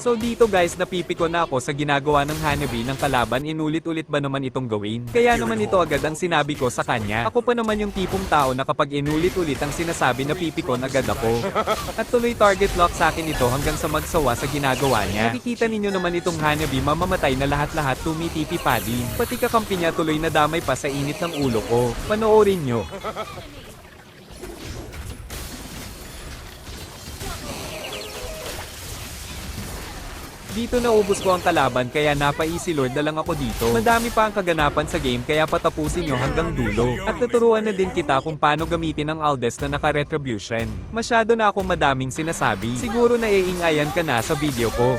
So dito guys napipiko na ako sa ginagawa ng Hanabi ng kalaban, inulit-ulit ba naman itong gawin? Kaya naman ito agad ang sinabi ko sa kanya. Ako pa naman yung tipong tao na kapag inulit-ulit ang sinasabi napipikon agad ako. At tuloy target lock sa akin ito hanggang sa magsawa sa ginagawa niya. Nakikita ninyo naman itong Hanabi mamamatay na lahat-lahat tumitipi pa din. Pati kakampi niya tuloy na damay pa sa init ng ulo ko. Panoorin nyo. Dito naubos ko ang kalaban kaya napa-easy lord na lang ako dito. Madami pa ang kaganapan sa game kaya patapusin nyo hanggang dulo. At tuturuan na din kita kung paano gamitin ang Aldes na naka-retribution. Masyado na akong madaming sinasabi. Siguro naiingayan ka na sa video ko.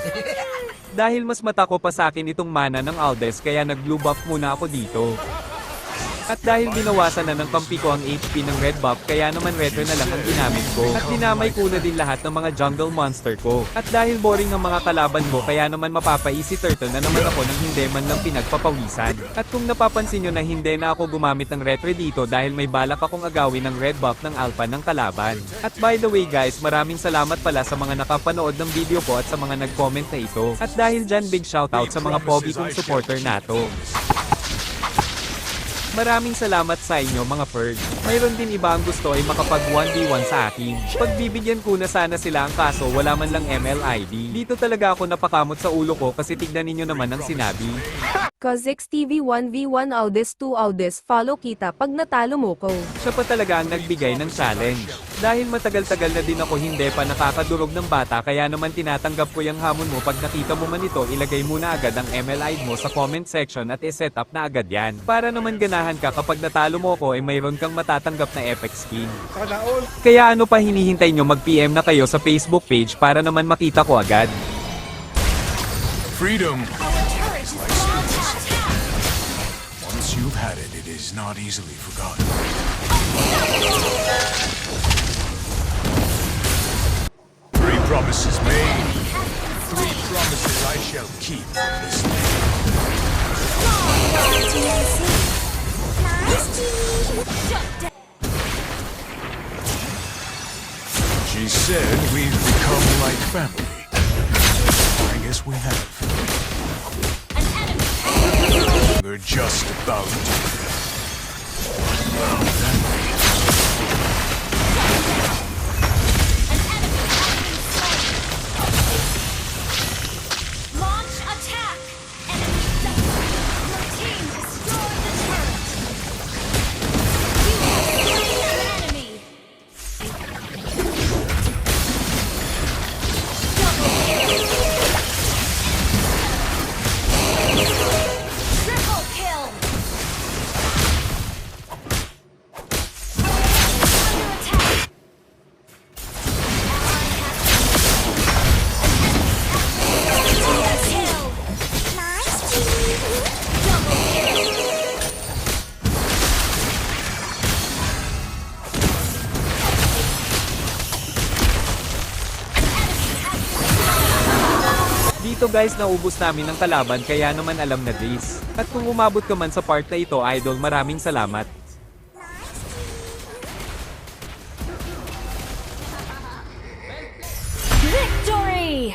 Dahil mas matako pa sa akin itong mana ng Aldes kaya nag-blue buff muna ako dito. At dahil binawasan na ng kampi ko ang HP ng red buff kaya naman retro na lang ang ginamit ko. At dinamay ko na din lahat ng mga jungle monster ko. At dahil boring ang mga kalaban ko kaya naman mapapa-easy turtle na naman ako ng hindi man lang pinagpapawisan. At kung napapansin nyo na hindi na ako gumamit ng retro dito dahil may balak akong agawin ng red buff ng alpha ng kalaban. At by the way guys, maraming salamat pala sa mga nakapanood ng video ko at sa mga nag-comment na ito. At dahil dyan big shoutout sa mga pogi kong supporter nato. Maraming salamat sa inyo mga Ferg. Mayroon din iba ang gusto ay makapag 1v1 sa akin. Pagbibigyan ko na sana sila ang kaso wala man lang MLID. Dito talaga ako napakamot sa ulo ko kasi tignan ninyo naman ang sinabi. Kazix TV 1v1 Aldes 2 Aldes follow kita pag natalo mo ko. Siya pa talaga ang nagbigay ng challenge. Dahil matagal-tagal na din ako hindi pa nakakadurog ng bata kaya naman tinatanggap ko yung hamon mo pag nakita mo man ito ilagay mo na agad ang MLID mo sa comment section at iset up na agad yan. Para naman ganahan ka kapag natalo mo ko ay mayroon kang matatanggap na epic skin. Kaya ano pa hinihintay nyo, mag-PM na kayo sa Facebook page para naman makita ko agad. Freedom! Once you've had it, it is not easily forgotten. Three promises made. Three promises I shall keep from this day. She said we've become like family. I guess we have. We're just about to. Launch attack! Enemy double! Your team destroyed the turret! You have slain an enemy! Double kill! Triple kill! Under attack! Dito guys naubos namin ang kalaban kaya naman alam na this. At kung umabot ka man sa part na ito idol, maraming salamat. Victory!